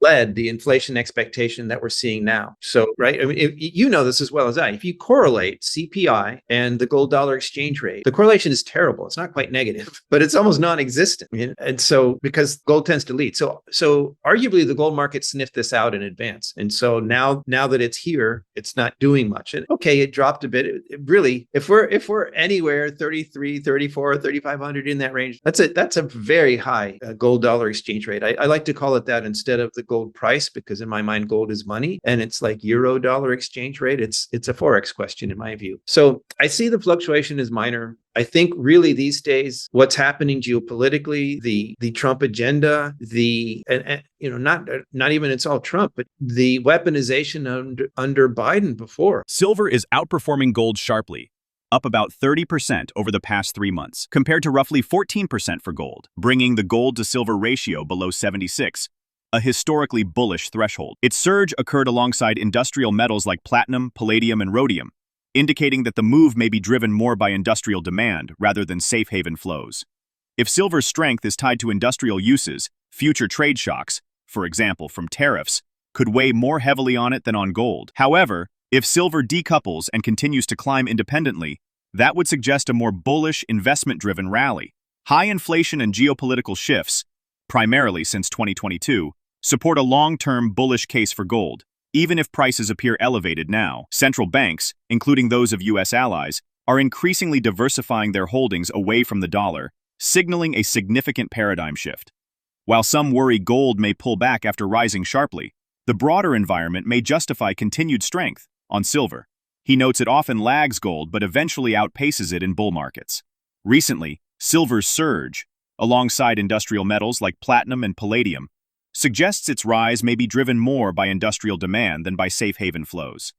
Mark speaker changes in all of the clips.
Speaker 1: led the inflation expectation that we're seeing now. So, right, I mean, you know this as well as I. If you correlate CPI and the gold dollar exchange rate, the correlation is terrible. It's not quite negative, but it's almost non-existent. And so, because gold tends to lead, so arguably the gold market sniffed this out in advance. And so now that it's here, it's not doing much. And okay, it dropped a bit. It really, if we're anywhere 33, 34, 3,500 in that range, that's a very high gold dollar exchange rate. I like to call it that instead of the gold price, because in my mind, gold is money, and it's like euro dollar exchange rate. It's a Forex question in my view. So I see the fluctuation as minor. I think really these days, what's happening geopolitically, the Trump agenda, not even it's all Trump, but the weaponization under Biden before.
Speaker 2: Silver is outperforming gold sharply, up about 30% over the past 3 months, compared to roughly 14% for gold, bringing the gold to silver ratio below 76, a historically bullish threshold. Its surge occurred alongside industrial metals like platinum, palladium, and rhodium, indicating that the move may be driven more by industrial demand rather than safe haven flows. If silver's strength is tied to industrial uses, future trade shocks, for example from tariffs, could weigh more heavily on it than on gold. However, if silver decouples and continues to climb independently, that would suggest a more bullish, investment-driven rally. High inflation and geopolitical shifts, primarily since 2022, support a long-term bullish case for gold. Even if prices appear elevated now, central banks, including those of U.S. allies, are increasingly diversifying their holdings away from the dollar, signaling a significant paradigm shift. While some worry gold may pull back after rising sharply, the broader environment may justify continued strength. On silver, he notes it often lags gold but eventually outpaces it in bull markets. Recently, silver's surge, alongside industrial metals like platinum and palladium, suggests its rise may be driven more by industrial demand than by safe haven flows.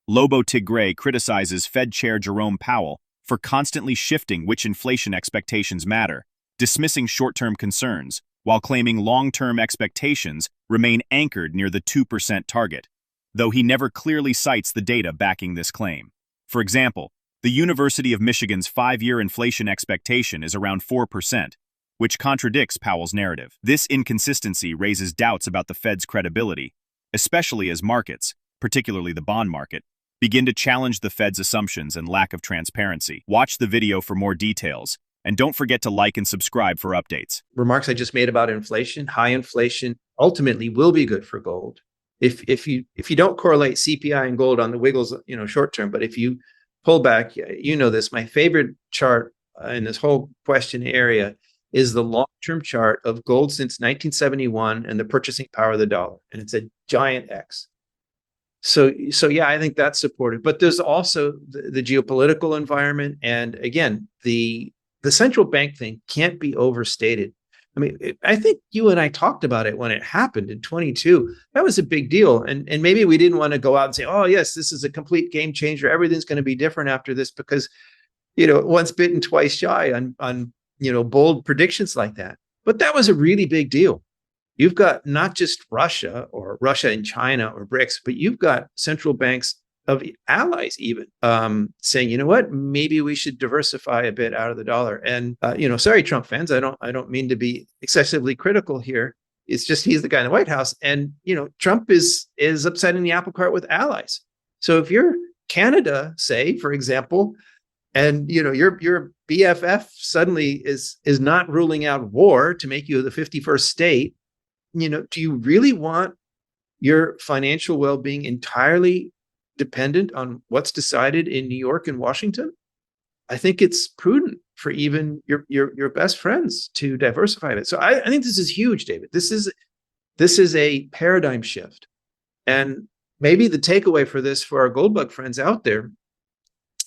Speaker 2: Lobo Tiggre criticizes Fed Chair Jerome Powell for constantly shifting which inflation expectations matter, dismissing short-term concerns, while claiming long-term expectations remain anchored near the 2% target, though he never clearly cites the data backing this claim. For example, the University of Michigan's 5-year inflation expectation is around 4%, which contradicts Powell's narrative. This inconsistency raises doubts about the Fed's credibility, especially as markets, particularly the bond market, begin to challenge the Fed's assumptions and lack of transparency. Watch the video for more details, and don't forget to like and subscribe for updates.
Speaker 1: Remarks I just made about inflation, high inflation ultimately will be good for gold. If you don't correlate CPI and gold on the wiggles, short term, but if you pull back, this, my favorite chart in this whole question area is the long-term chart of gold since 1971 and the purchasing power of the dollar. And it's a giant X. So yeah, I think that's supported. But there's also the geopolitical environment. And again, the central bank thing can't be overstated. I mean, I think you and I talked about it when it happened in 22. That was a big deal. And maybe we didn't want to go out and say, oh, yes, this is a complete game changer. Everything's going to be different after this because, once bitten, twice shy on bold predictions like that. But that was a really big deal. You've got not just Russia or Russia and China or BRICS, but you've got central banks of allies even saying, you know what, maybe we should diversify a bit out of the dollar. And, sorry, Trump fans, I don't mean to be excessively critical here. It's just he's the guy in the White House. And, Trump is upsetting the apple cart with allies. So if you're Canada, say, for example, and your BFF suddenly is not ruling out war to make you the 51st state, do you really want your financial well-being entirely dependent on what's decided in New York and Washington? I think it's prudent for even your best friends to diversify it. So I think this is huge, David. This is a paradigm shift. And maybe the takeaway for this for our gold bug friends out there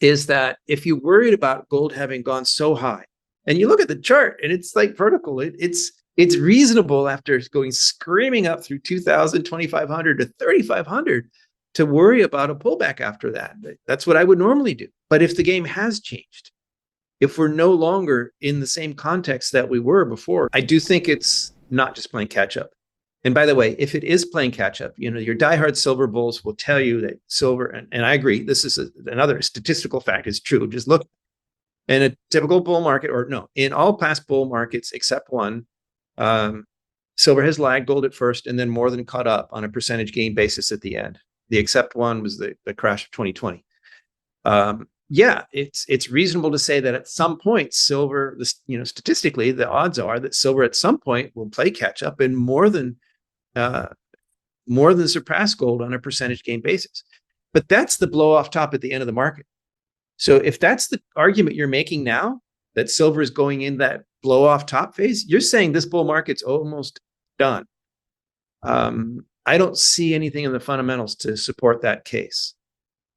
Speaker 1: is that if you're worried about gold having gone so high, and you look at the chart and it's like vertical, it's reasonable after going screaming up through 2,000, 2,500 to 3,500 to worry about a pullback after that. That's what I would normally do. But if the game has changed, if we're no longer in the same context that we were before, I do think it's not just playing catch up. And by the way, if it is playing catch up, your diehard silver bulls will tell you that silver, and I agree, this is another statistical fact, is true. Just look in a typical bull market, or no, in all past bull markets except one, silver has lagged gold at first and then more than caught up on a percentage gain basis at the end. The except one was the crash of 2020. Yeah, it's reasonable to say that at some point silver, statistically, the odds are that silver at some point will play catch up and more than surpass gold on a percentage gain basis. But that's the blow off top at the end of the market. So if that's the argument you're making now, that silver is going in that blow off top phase, you're saying this bull market's almost done. I don't see anything in the fundamentals to support that case.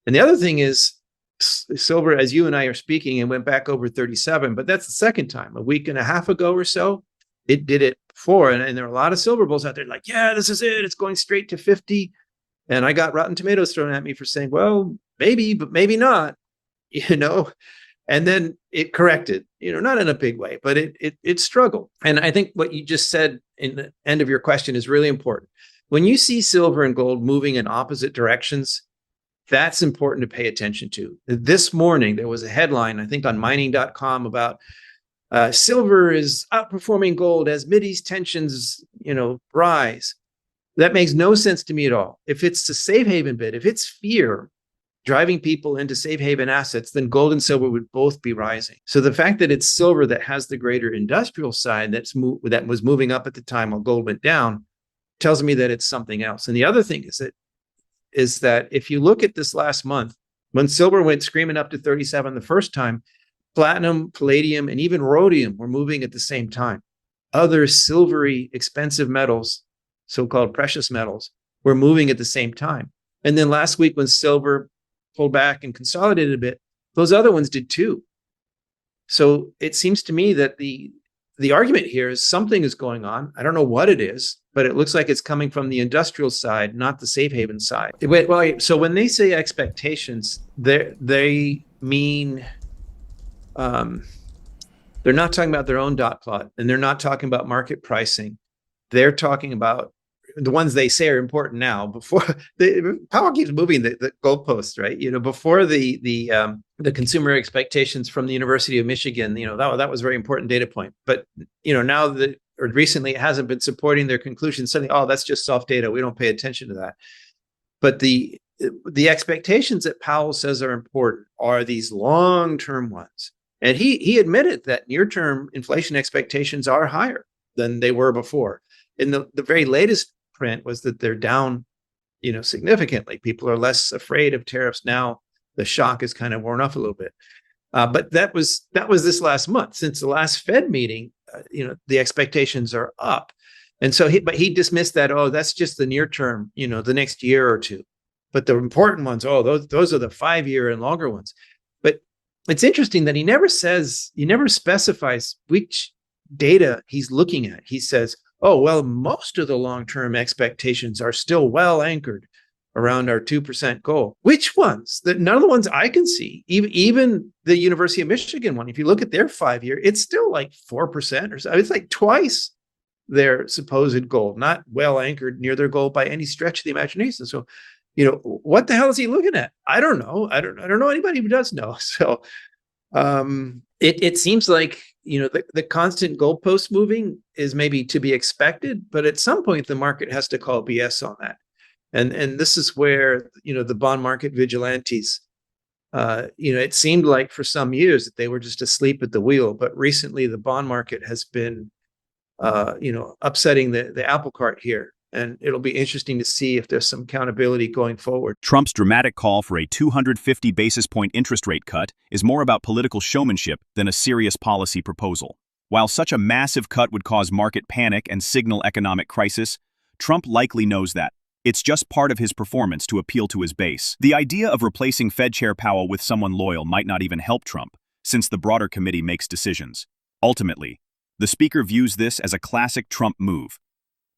Speaker 1: And the other thing is, silver, as you and I are speaking, and went back over 37, but that's the second time. A week and a half ago or so, it did it before. And there are a lot of silver bulls out there like, yeah, this is it. It's going straight to 50. And I got rotten tomatoes thrown at me for saying, well, maybe, but maybe not, And then it corrected, not in a big way, but it struggled. And I think what you just said in the end of your question is really important. When you see silver and gold moving in opposite directions, that's important to pay attention to. This morning, there was a headline, I think on mining.com, about silver is outperforming gold as Mideast tensions, rise. That makes no sense to me at all. If it's the safe haven bid, if it's fear driving people into safe haven assets, then gold and silver would both be rising. So the fact that it's silver that has the greater industrial side that was moving up at the time while gold went down tells me that it's something else. And the other thing is that if you look at this last month, when silver went screaming up to 37 the first time, platinum, palladium, and even rhodium were moving at the same time. Other silvery, expensive metals, so-called precious metals, were moving at the same time. And then last week when silver pulled back and consolidated a bit, those other ones did too. So it seems to me that the argument here is something is going on. I don't know what it is, but it looks like it's coming from the industrial side, not the safe haven side. Well, so when they say expectations, they mean they're not talking about their own dot plot, and they're not talking about market pricing. They're talking about the ones they say are important now. Before Powell keeps moving the goalposts, right? Before the consumer expectations from the University of Michigan, that was a very important data point. But now or recently, it hasn't been supporting their conclusion. Suddenly, oh, that's just soft data. We don't pay attention to that. But the expectations that Powell says are important are these long-term ones. And he admitted that near-term inflation expectations are higher than they were before. And the very latest print was that they're down, significantly. People are less afraid of tariffs now. The shock is kind of worn off a little bit. But that was this last month. Since the last Fed meeting, the expectations are up. And so he dismissed that. Oh, that's just the near term, the next year or two. But the important ones, those are the 5-year and longer ones. But it's interesting that he never specifies which data he's looking at. He says, oh, well, most of the long-term expectations are still well anchored around our 2% goal. Which ones? None of the ones I can see, even the University of Michigan one, if you look at their 5-year, it's still like 4% or so. It's like twice their supposed goal, not well anchored near their goal by any stretch of the imagination. So, what the hell is he looking at? I don't know. I don't know anybody who does know. So it seems like, the constant goalpost moving is maybe to be expected, but at some point the market has to call BS on that. And this is where, the bond market vigilantes, it seemed like for some years that they were just asleep at the wheel, but recently the bond market has been, upsetting the apple cart here. And it'll be interesting to see if there's some accountability going forward.
Speaker 2: Trump's dramatic call for a 250 basis point interest rate cut is more about political showmanship than a serious policy proposal. While such a massive cut would cause market panic and signal economic crisis, Trump likely knows that. It's just part of his performance to appeal to his base. The idea of replacing Fed Chair Powell with someone loyal might not even help Trump, since the broader committee makes decisions. Ultimately, the speaker views this as a classic Trump move,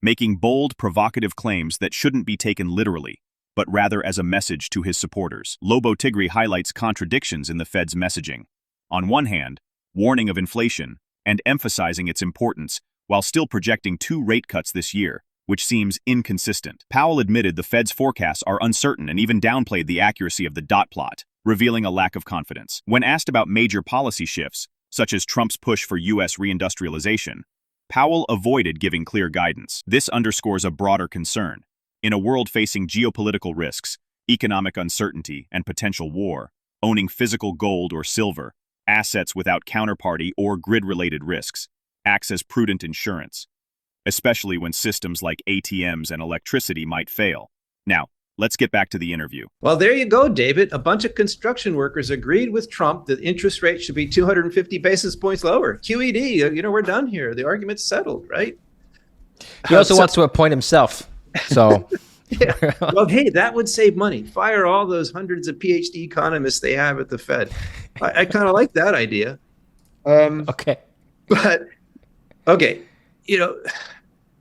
Speaker 2: making bold, provocative claims that shouldn't be taken literally, but rather as a message to his supporters. Lobo Tiggre highlights contradictions in the Fed's messaging. On one hand, warning of inflation and emphasizing its importance, while still projecting 2 rate cuts this year, which seems inconsistent. Powell admitted the Fed's forecasts are uncertain and even downplayed the accuracy of the dot plot, revealing a lack of confidence. When asked about major policy shifts, such as Trump's push for U.S. reindustrialization, Powell avoided giving clear guidance. This underscores a broader concern. In a world facing geopolitical risks, economic uncertainty, and potential war, owning physical gold or silver, assets without counterparty or grid-related risks, acts as prudent insurance, especially when systems like ATMs and electricity might fail. Now, let's get back to the interview.
Speaker 1: Well, there you go, David. A bunch of construction workers agreed with Trump that interest rates should be 250 basis points lower. QED, we're done here. The argument's settled, right?
Speaker 3: He also wants to appoint himself. So,
Speaker 1: yeah. Well, hey, that would save money. Fire all those hundreds of PhD economists they have at the Fed. I kind of like that idea.
Speaker 3: okay.
Speaker 1: But, okay,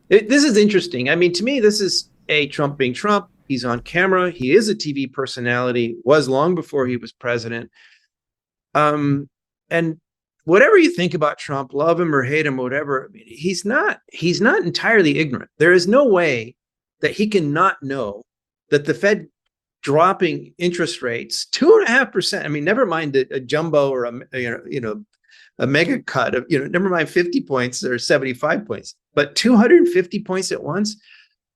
Speaker 1: this is interesting. I mean, to me, this is Trump being Trump. He's on camera. He is a TV personality, was long before he was president. And whatever you think about Trump, love him or hate him or whatever, I mean, he's not entirely ignorant. There is no way that he can not know that the Fed dropping interest rates 2.5%. I mean, never mind a jumbo or a mega cut of, never mind 50 points or 75 points, but 250 points at once.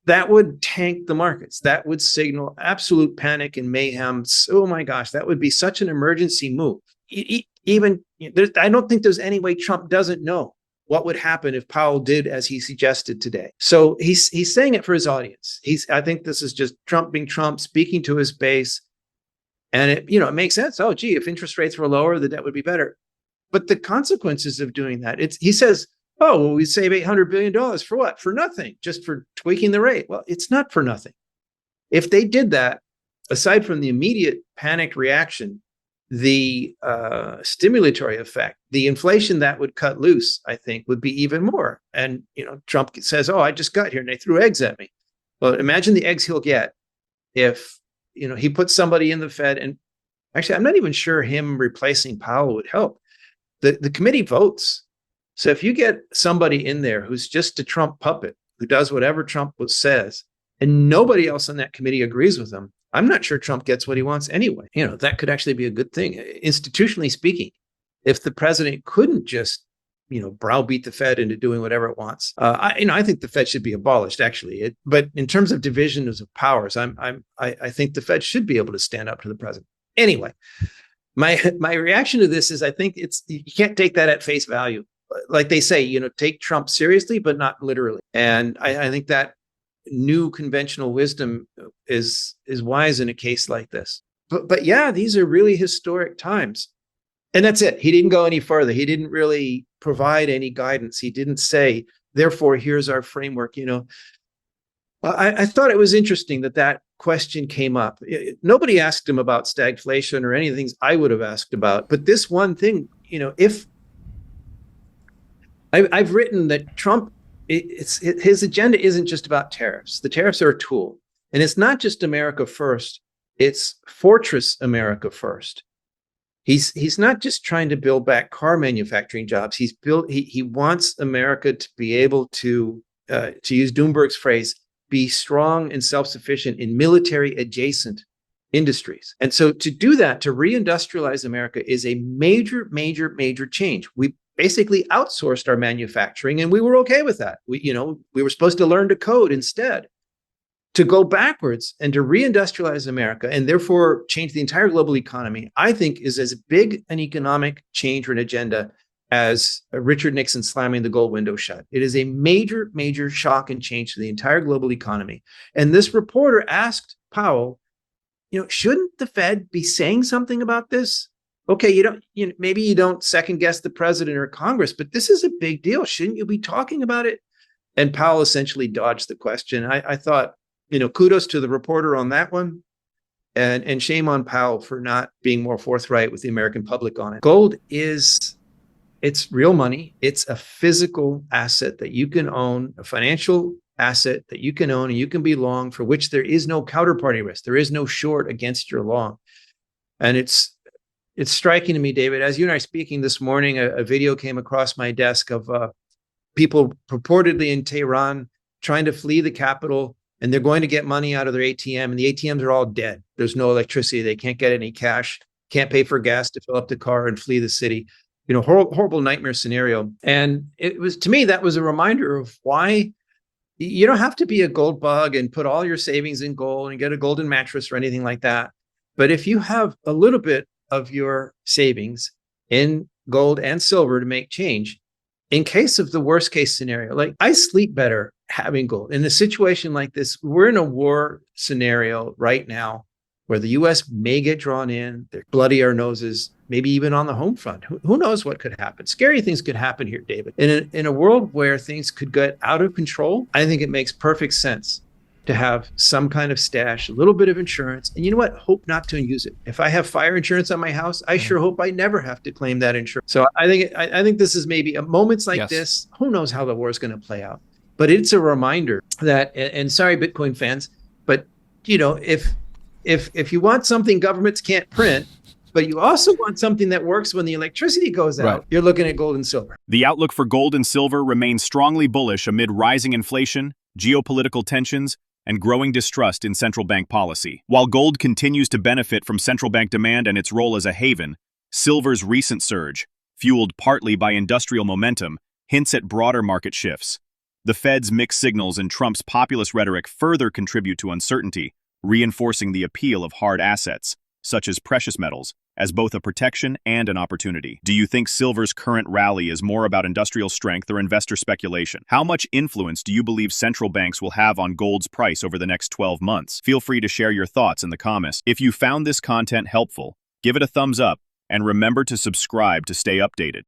Speaker 1: That would tank the markets. That would signal absolute panic and mayhem. Oh my gosh, that would be such an emergency move. I don't think there's any way Trump doesn't know what would happen if Powell did as he suggested today. So he's saying it for his audience. I think this is just Trump being Trump, speaking to his base, and it makes sense. Oh, gee, if interest rates were lower, the debt would be better. But the consequences of doing that, he says, oh, well, we save $800 billion for what? For nothing, just for tweaking the rate. Well, it's not for nothing. If they did that, aside from the immediate panic reaction, the stimulatory effect, the inflation that would cut loose, I think, would be even more. And, Trump says, oh, I just got here and they threw eggs at me. Well, imagine the eggs he'll get if, he puts somebody in the Fed. And actually, I'm not even sure him replacing Powell would help. The committee votes. So if you get somebody in there who's just a Trump puppet, who does whatever Trump says, and nobody else on that committee agrees with him, I'm not sure Trump gets what he wants anyway. That could actually be a good thing. Institutionally speaking, if the president couldn't just, browbeat the Fed into doing whatever it wants, I think the Fed should be abolished, actually. But in terms of divisions of powers, I think the Fed should be able to stand up to the president. Anyway, my reaction to this is I think you can't take that at face value. Like they say, take Trump seriously, but not literally. And I think that new conventional wisdom is wise in a case like this. But yeah, these are really historic times. And that's it. He didn't go any further. He didn't really provide any guidance. He didn't say, therefore, here's our framework. I thought it was interesting that question came up. Nobody asked him about stagflation or any of the things I would have asked about. But this one thing, if I've written that Trump, his agenda isn't just about tariffs. The tariffs are a tool. And it's not just America first. It's Fortress America first. He's not just trying to build back car manufacturing jobs. He wants America to be able to use Doomberg's phrase, be strong and self-sufficient in military adjacent industries. And so to do that, to reindustrialize America is a major, major, major change. We basically outsourced our manufacturing and we were okay with that. We were supposed to learn to code instead. To go backwards and to reindustrialize America and therefore change the entire global economy, I think is as big an economic change or an agenda as Richard Nixon slamming the gold window shut. It is a major, major shock and change to the entire global economy. And this reporter asked Powell, shouldn't the Fed be saying something about this? Okay, maybe you don't second guess the president or Congress, but this is a big deal. Shouldn't you be talking about it? And Powell essentially dodged the question. I thought, kudos to the reporter on that one, and shame on Powell for not being more forthright with the American public on it. Gold it's real money. It's a physical asset that you can own, a financial asset that you can own and you can be long, for which there is no counterparty risk. There is no short against your long. And it's striking to me, David, as you and I are speaking this morning, a video came across my desk of people purportedly in Tehran trying to flee the capital, and they're going to get money out of their ATM, and the ATMs are all dead. There's no electricity. They can't get any cash, can't pay for gas to fill up the car and flee the city. horrible nightmare scenario. And it was, to me, that was a reminder of why you don't have to be a gold bug and put all your savings in gold and get a golden mattress or anything like that. But if you have a little bit of your savings in gold and silver to make change, in case of the worst case scenario, like I sleep better having gold. In a situation like this, we're in a war scenario right now where the US may get drawn in, they're bloody our noses, maybe even on the home front. Who knows what could happen? Scary things could happen here, David. In a world where things could get out of control, I think it makes perfect sense to have some kind of stash, a little bit of insurance. And you know what? Hope not to use it. If I have fire insurance on my house, I sure hope I never have to claim that insurance. So I think this is maybe moments like this. Who knows how the war is going to play out? But it's a reminder that, and sorry, Bitcoin fans, but if you want something governments can't print, but you also want something that works when the electricity goes out, you're looking at gold and silver.
Speaker 2: The outlook for gold and silver remains strongly bullish amid rising inflation, geopolitical tensions, and growing distrust in central bank policy. While gold continues to benefit from central bank demand and its role as a haven, silver's recent surge, fueled partly by industrial momentum, hints at broader market shifts. The Fed's mixed signals and Trump's populist rhetoric further contribute to uncertainty, reinforcing the appeal of hard assets, such as precious metals, as both a protection and an opportunity. Do you think silver's current rally is more about industrial strength or investor speculation? How much influence do you believe central banks will have on gold's price over the next 12 months? Feel free to share your thoughts in the comments. If you found this content helpful, give it a thumbs up and remember to subscribe to stay updated.